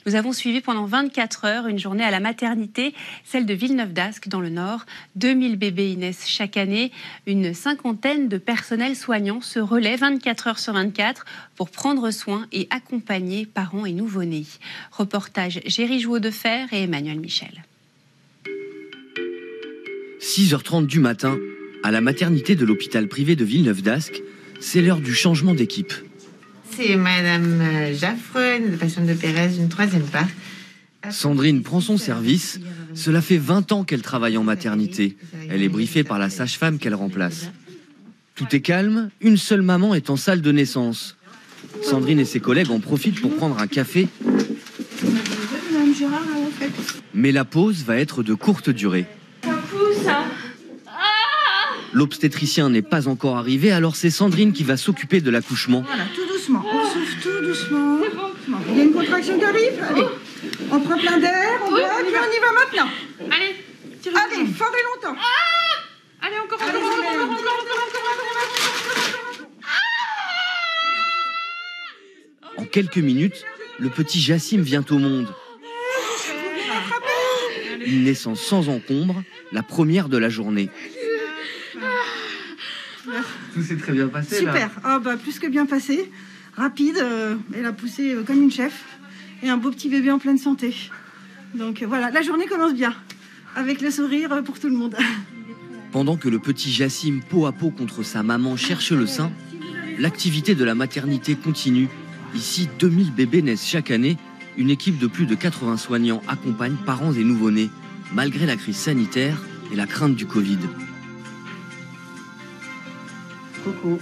Nous avons suivi pendant 24 heures une journée à la maternité, celle de Villeneuve-d'Ascq dans le Nord. 2000 bébés y naissent chaque année. Une cinquantaine de personnels soignants se relaient 24 heures sur 24 pour prendre soin et accompagner parents et nouveau-nés. Reportage Géry Jouot-Defer et Emmanuel Michel. 6h30 du matin, à la maternité de l'hôpital privé de Villeneuve-d'Ascq, c'est l'heure du changement d'équipe. C'est Madame Jaffre, la patiente de Pérez, une troisième part. Sandrine prend son service. Cela fait 20 ans qu'elle travaille en maternité. Elle est briefée par la sage-femme qu'elle remplace. Tout est calme, une seule maman est en salle de naissance. Sandrine et ses collègues en profitent pour prendre un café. Mais la pause va être de courte durée. L'obstétricien n'est pas encore arrivé, alors c'est Sandrine qui va s'occuper de l'accouchement. Voilà, tout doucement, on souffle tout doucement. Il y a une contraction qui arrive, allez. On prend plein d'air, on bloque, et on y va maintenant. Allez, fort et longtemps. Allez, encore. En quelques minutes, le petit Jassim vient au monde. Une naissance sans encombre, la première de la journée. Tout s'est très bien passé. Super, plus que bien passé. Rapide, elle a poussé comme une chef. Et un beau petit bébé en pleine santé. Donc voilà, la journée commence bien. Avec le sourire pour tout le monde. Pendant que le petit Jassim, peau à peau contre sa maman, cherche le sein, l'activité de la maternité continue. Ici, 2000 bébés naissent chaque année. Une équipe de plus de 80 soignants accompagne parents et nouveau-nés, malgré la crise sanitaire et la crainte du Covid. Coucou.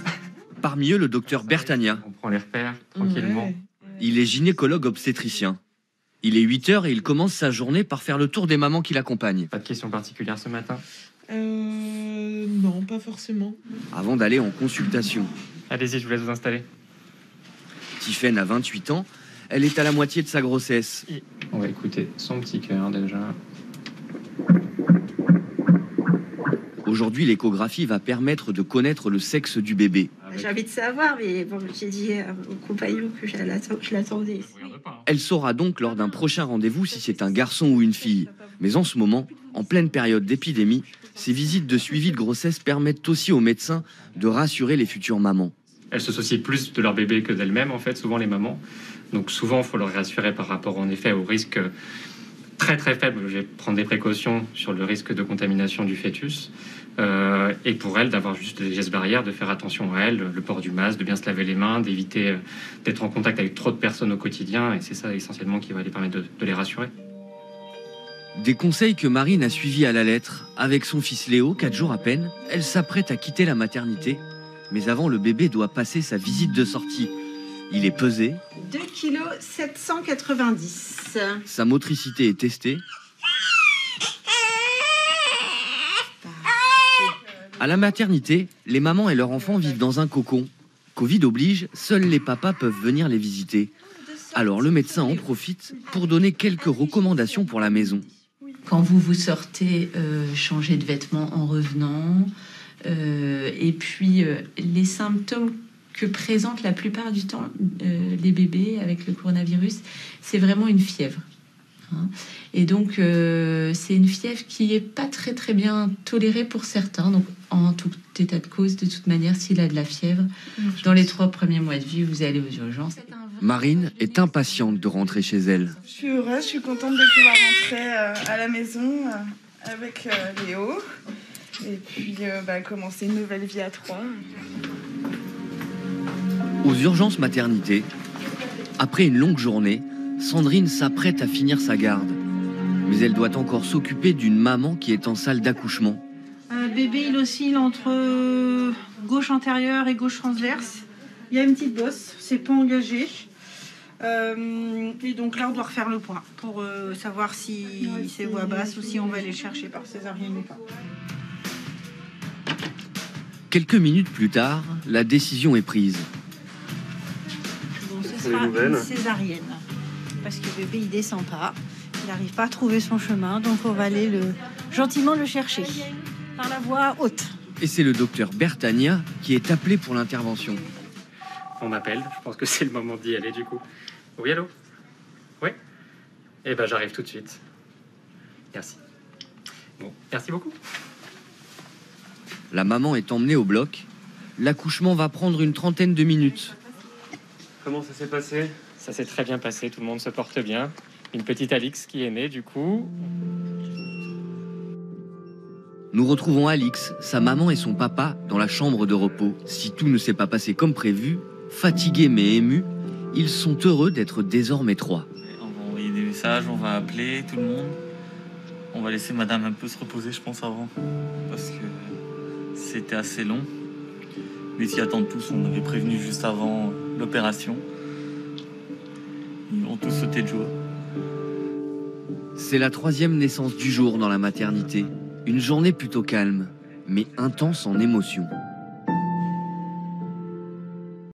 Parmi eux, le docteur Bertagna. On prend les repères tranquillement. Ouais. Il est gynécologue obstétricien. Il est 8h et il commence sa journée par faire le tour des mamans qui l'accompagnent. Pas de questions particulières ce matin? Non, pas forcément. Avant d'aller en consultation. Allez-y, je vous laisse vous installer. Tiffaine a 28 ans. Elle est à la moitié de sa grossesse. On va écouter son petit cœur déjà. Aujourd'hui, l'échographie va permettre de connaître le sexe du bébé. J'ai envie de savoir, mais bon, j'ai dit au compagnon que je l'attendais. Elle saura donc lors d'un prochain rendez-vous si c'est un garçon ou une fille. Mais en ce moment, en pleine période d'épidémie, ces visites de suivi de grossesse permettent aussi aux médecins de rassurer les futures mamans. Elles se soucient plus de leur bébé que d'elles-mêmes, en fait, souvent les mamans. Donc souvent, il faut leur rassurer par rapport, en effet, au risque très très faible. Je vais prendre des précautions sur le risque de contamination du fœtus. Et pour elles, d'avoir juste des gestes barrières, de faire attention à elles, le port du masque, de bien se laver les mains, d'éviter d'être en contact avec trop de personnes au quotidien. Et c'est ça essentiellement qui va les permettre de les rassurer. Des conseils que Marine a suivis à la lettre. Avec son fils Léo, 4 jours à peine, elle s'apprête à quitter la maternité. Mais avant, le bébé doit passer sa visite de sortie. Il est pesé. 2,790 kg. Sa motricité est testée. À la maternité, les mamans et leurs enfants vivent dans un cocon. Covid oblige, seuls les papas peuvent venir les visiter. Alors le médecin en profite pour donner quelques recommandations pour la maison. Quand vous sortez, changez de vêtements en revenant. Et puis, les symptômes que présentent la plupart du temps les bébés avec le coronavirus, c'est vraiment une fièvre. Et donc, c'est une fièvre qui n'est pas très très bien tolérée pour certains. Donc, en tout état de cause, de toute manière, s'il a de la fièvre, dans les 3 premiers mois de vie, vous allez aux urgences. Marine est impatiente de rentrer chez elle. Je suis heureuse, je suis contente de pouvoir rentrer à la maison avec Léo. Et puis commencer une nouvelle vie à 3. Aux urgences maternité, après une longue journée, Sandrine s'apprête à finir sa garde. Mais elle doit encore s'occuper d'une maman qui est en salle d'accouchement. Bébé, il oscille entre gauche antérieure et gauche transverse. Il y a une petite bosse, c'est pas engagé. Et donc là, on doit refaire le point pour savoir si c'est voix basse ou si on va aller le chercher par césarienne ou pas. Quelques minutes plus tard, la décision est prise. Bon, ce sera une césarienne. Parce que le bébé, il descend pas. Il n'arrive pas à trouver son chemin. Donc, on va aller gentiment le chercher. Par la voie haute. Et c'est le docteur Bertagna qui est appelé pour l'intervention. On m'appelle, je pense que c'est le moment d'y aller du coup. Oui, allô? Oui? Eh ben, j'arrive tout de suite. Merci. Bon, merci beaucoup. La maman est emmenée au bloc. L'accouchement va prendre une trentaine de minutes. Comment ça s'est passé? Ça s'est très bien passé, tout le monde se porte bien. Une petite Alix qui est née, du coup. Nous retrouvons Alix, sa maman et son papa dans la chambre de repos. Si tout ne s'est pas passé comme prévu, fatigués mais émus, ils sont heureux d'être désormais 3. On va envoyer des messages, on va appeler tout le monde. On va laisser madame un peu se reposer, je pense, avant. Parce que c'était assez long. Mais s'y attendent tous, on avait prévenu juste avant l'opération. Ils vont tous sauter de joie. C'est la 3e naissance du jour dans la maternité. Une journée plutôt calme, mais intense en émotions.